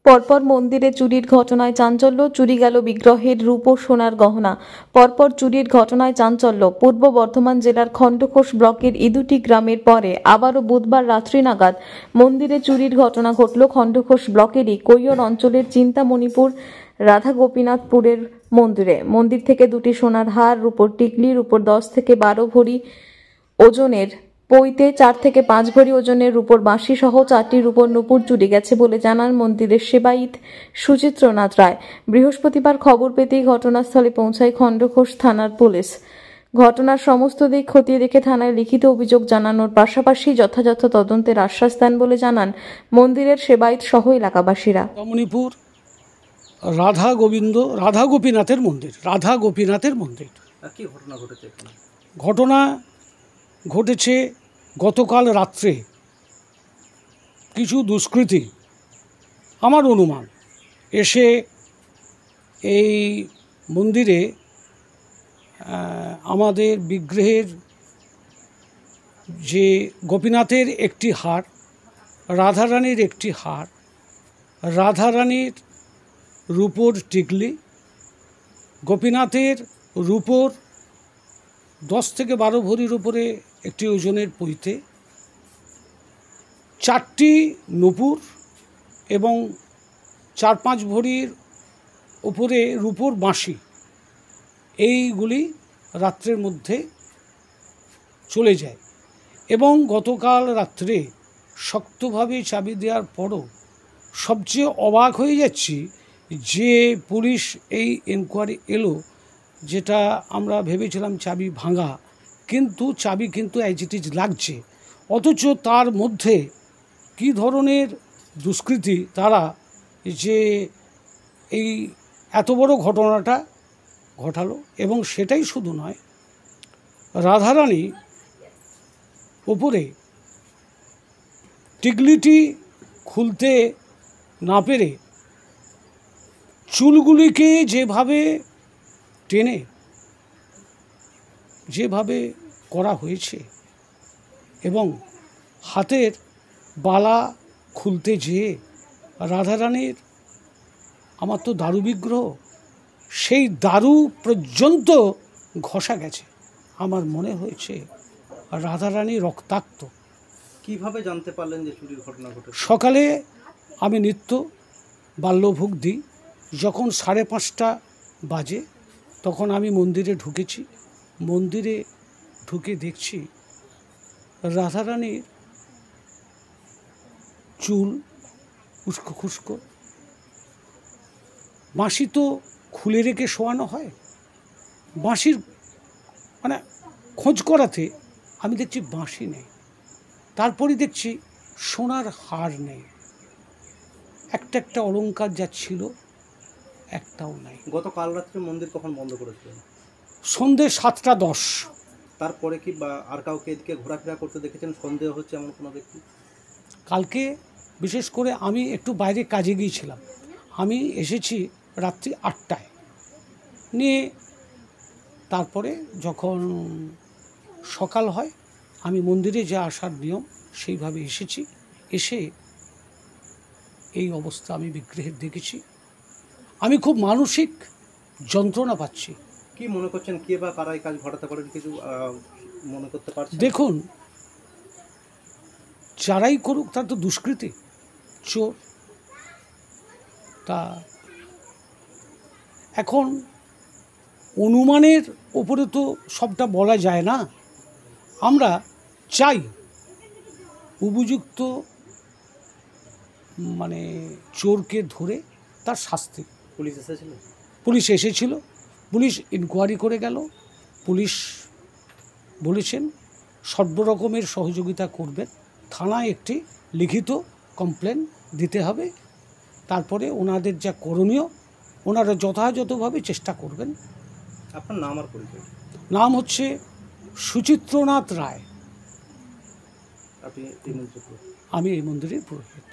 পরপর মন্দিরে চুরির ঘটনায় চাঞ্চল্য, চুরি গেল বিগ্রহের রূপ ও সোনার গহনা। পরপর চুরির ঘটনায় চাঞ্চল্য পূর্ব বর্ধমান জেলার খণ্ডঘোষ ব্লকের ইদুটি গ্রামের পরে আবারও বুধবার রাত্রি নাগাদ মন্দিরে চুরির ঘটনা ঘটল খণ্ডঘোষ ব্লকেরই কৈয়র অঞ্চলের চিন্তামণিপুর রাধা গোপীনাথপুরের মন্দির থেকে দুটি সোনার হার, রূপোর টিকলি, রূপোর 10 থেকে 12 ভরি ওজনের পৈতে, 4 থেকে 5 ভরি ওজনের রূপোর বাঁশি সহ 4টি রূপোর নূপুর চুরি গেছে বলে জানান মন্দিরের সেবায়িত সুচিত্রনাথ রায়। বৃহস্পতিবার খবর পেতেই ঘটনাস্থলে পৌঁছায় খণ্ডঘোষ থানার পুলিশ। ঘটনার সমস্ত দিক খতিয়ে দেখে থানায় লিখিত অভিযোগ জানানোর পাশাপাশি যথাযথ তদন্তের আশ্বাস দেন বলে জানান মন্দিরের সেবায়িত সহ এলাকাবাসীরা। মণিপুর রাধা গোপীনাথের মন্দির। কি ঘটনা ঘটেছে? ঘটনা ঘটেছে গতকাল রাত্রে কিছু দুষ্কৃতী, আমার অনুমান, এসে এই মন্দিরে আমাদের বিগ্রহের যে গোপীনাথের একটি হার, রাধারানীর একটি হার, রাধারানীর রূপোর টিকলি, গোপীনাথের রূপোর 10 থেকে 12 ভরির উপরে একটি ওজনের পৈতে, 4টি নূপুর এবং 4-5 ভরির উপরে রূপোর বাঁশি, এইগুলি রাত্রের মধ্যে চলে যায়। এবং গতকাল রাত্রে শক্তভাবে চাবি দেওয়ার পরও সবচেয়ে অবাক হয়ে যাচ্ছি যে পুলিশ এই এনকোয়ারি এলো, যেটা আমরা ভেবেছিলাম চাবি ভাঙা, কিন্তু চাবি কিন্তু অ্যাজ ইট ইজ লাগছে। অথচ তার মধ্যে কী ধরনের দুষ্কৃতী তারা যে এই এত বড় ঘটনাটা ঘটালো। এবং সেটাই শুধু নয়, রাধারানী ওপরে টিকলিটি খুলতে না পেরে চুলগুলিকে যেভাবে করা হয়েছে এবং হাতের বালা খুলতে যেয়ে রাধারানীর, আমার তো দারু বিগ্রহ, সেই দারু পর্যন্ত ঘষা গেছে। আমার মনে হয়েছে রাধারানী রক্তাক্ত। কিভাবে জানতে পারলেন যে চুরির ঘটনা ঘটেছে? সকালে আমি নিত্য বাল্যভোগ দিই, যখন 5:30 বাজে তখন আমি মন্দিরে ঢুকেছি। মন্দিরে ঢুকে দেখছি রাধারানীর চুল উস্কো খুস্কো, বাঁশি তো খুলে রেখে শোয়ানো হয়, বাঁশির মানে খোঁজ করাতে আমি দেখছি বাঁশি নেই। তারপরে দেখছি সোনার হার নেই, একটা অলংকার যা ছিল একটাও নাই। গতকাল রাত্রে মন্দির কখন বন্ধ করেছিলেন? সন্ধ্যে 7:10। তারপরে কি বা আর কাউকে এদিকে ঘোরাফেরা করতে দেখেছেন? সন্দেহ হচ্ছে এমন কোনো ব্যক্তি? কালকে বিশেষ করে আমি একটু বাইরে কাজে গিয়েছিলাম, আমি এসেছি রাত্রি 8টায় নিয়ে। তারপরে যখন সকাল হয় আমি মন্দিরে যা আসার নিয়ম সেইভাবে এসেছি। এসে এই অবস্থা আমি বিগ্রহের দেখেছি। আমি খুব মানসিক যন্ত্রণা পাচ্ছি। কি মনে করছেন, কে বা কারা এই কাজ ঘটাতে পারেন, কিছু মনে করতে পারছেন? দেখুন, যারাই করুক তার তো দুষ্কৃতী, চোর। তা এখন অনুমানের ওপরে তো সবটা বলা যায় না। আমরা চাই উপযুক্ত চোরকে ধরে তার শাস্তি। পুলিশ এসেছিল, পুলিশ ইনকোয়ারি করে গেল। পুলিশ বলেছেন সর্বরকমের সহযোগিতা করবেন, থানায় একটি লিখিত কমপ্লেন দিতে হবে, তারপরে ওনাদের যা করণীয় ওনারা যথাযথভাবে চেষ্টা করবেন। আপনার নাম আর পরিচয়? নাম হচ্ছে সুচিত্রনাথ রায়। আপনি এই মন্দিরের পুরোহিত? আমি এই মন্দিরের পুরোহিত।